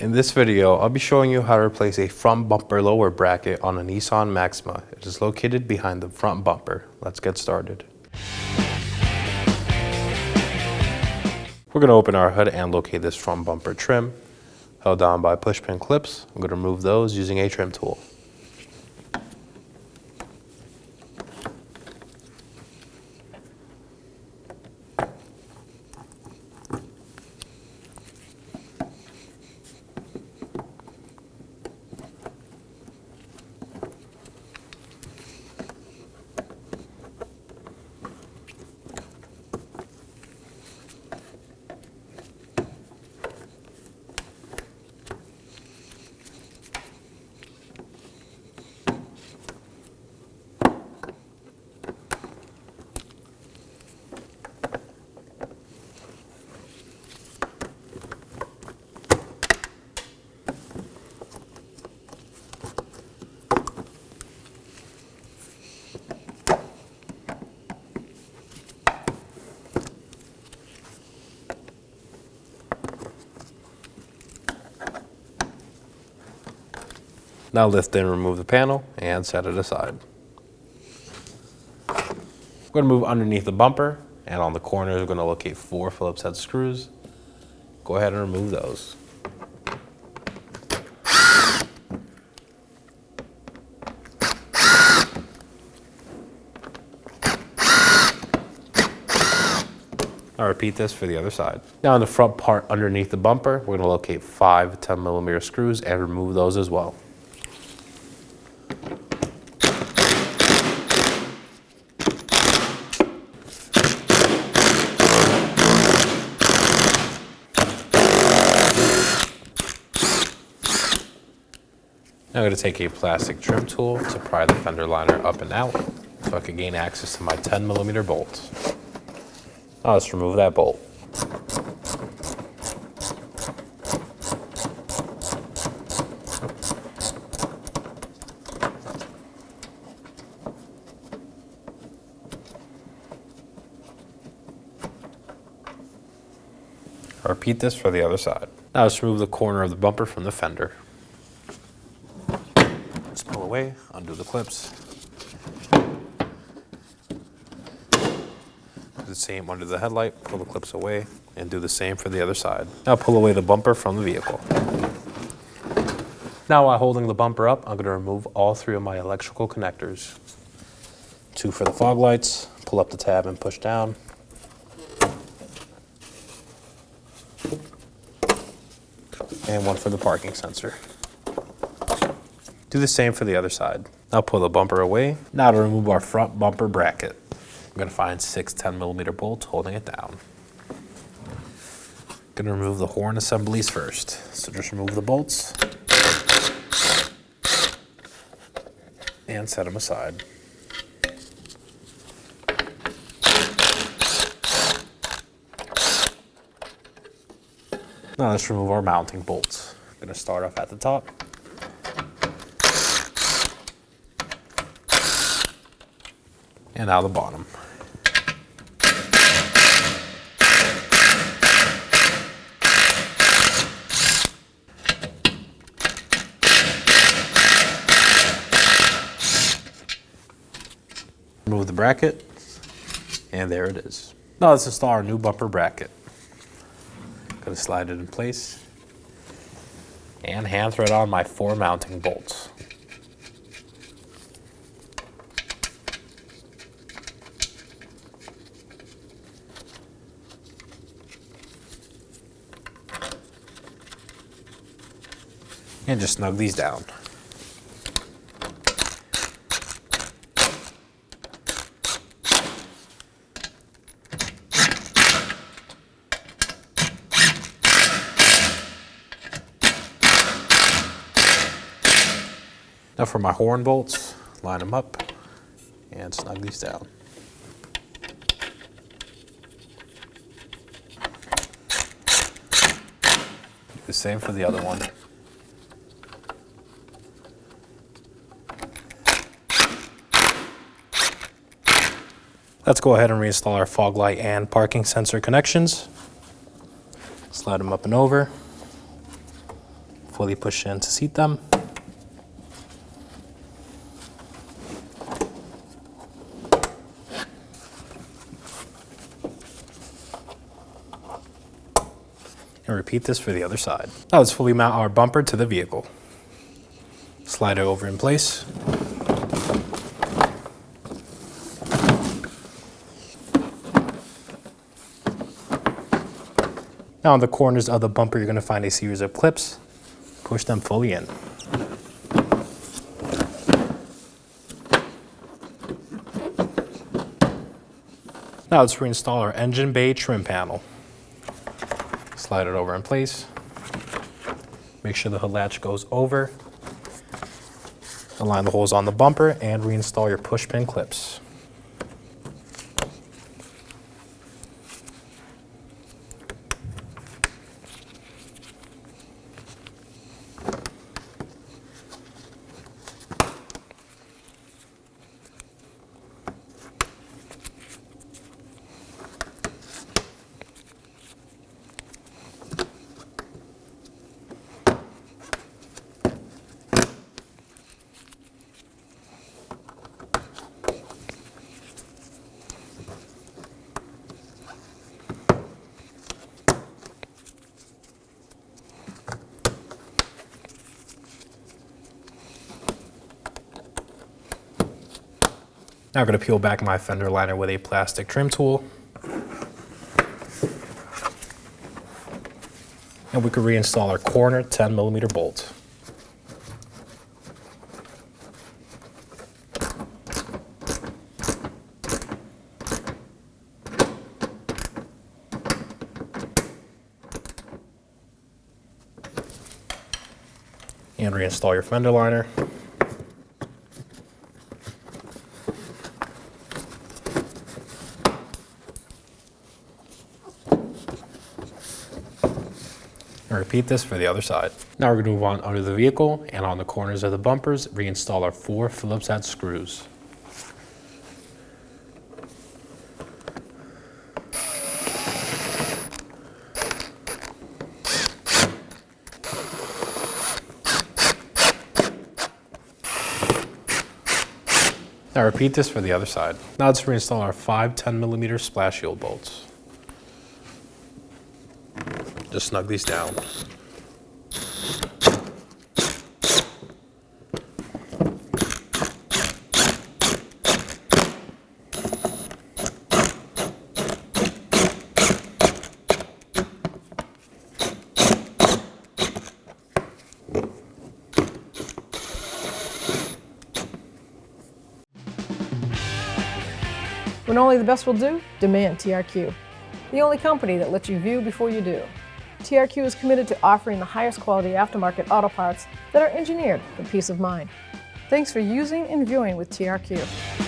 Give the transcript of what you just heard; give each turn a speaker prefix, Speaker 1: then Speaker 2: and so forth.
Speaker 1: In this video, I'll be showing you how to replace a front bumper lower bracket on a Nissan Maxima. It is located behind the front bumper. Let's get started. We're going to open our hood and locate this front bumper trim. Held down by push pin clips. I'm going to remove those using a trim tool. Now lift and remove the panel and set it aside. We're going to move underneath the bumper, and on the corners we're going to locate 4 Phillips head screws. Go ahead and remove those. I'll repeat this for the other side. Now in the front part underneath the bumper, we're going to locate 5 10mm screws and remove those as well. Now I'm going to take a plastic trim tool to pry the fender liner up and out so I can gain access to my 10mm bolts. Now let's remove that bolt. I'll repeat this for the other side. Now let's remove the corner of the bumper from the fender. Pull away, undo the clips. Do the same under the headlight, pull the clips away, and do the same for the other side. Now pull away the bumper from the vehicle. Now while holding the bumper up, I'm going to remove all 3 of my electrical connectors. 2 for the fog lights, pull up the tab and push down. And 1 for the parking sensor. Do the same for the other side. Now pull the bumper away. Now to remove our front bumper bracket, I'm going to find 6 10mm bolts holding it down. Going to remove the horn assemblies first. So just remove the bolts and set them aside. Now let's remove our mounting bolts. I'm going to start off at the top. And now the bottom. Remove the bracket, and there it is. Now let's install our new bumper bracket. Gonna slide it in place and hand thread on my 4 mounting bolts. And just snug these down. Now for my horn bolts, line them up and snug these down. Do the same for the other one. Let's go ahead and reinstall our fog light and parking sensor connections. Slide them up and over. fully push in to seat them. And repeat this for the other side. Now let's fully mount our bumper to the vehicle. Slide it over in place. Now on the corners of the bumper, you're going to find a series of clips. Push them fully in. Now let's reinstall our engine bay trim panel. Slide it over in place. Make sure the hood latch goes over. Align the holes on the bumper and reinstall your push pin clips. Now I'm going to peel back my fender liner with a plastic trim tool. And we can reinstall our corner 10mm bolt. And reinstall your fender liner. And repeat this for the other side. Now we're going to move on under the vehicle, and on the corners of the bumpers, reinstall our 4 Phillips head screws. Now repeat this for the other side. Now let's reinstall our 5 10mm splash shield bolts. Just snug these down.
Speaker 2: When only the best will do, demand TRQ. The only company that lets you view before you do. TRQ is committed to offering the highest quality aftermarket auto parts that are engineered for peace of mind. Thanks for using and viewing with TRQ.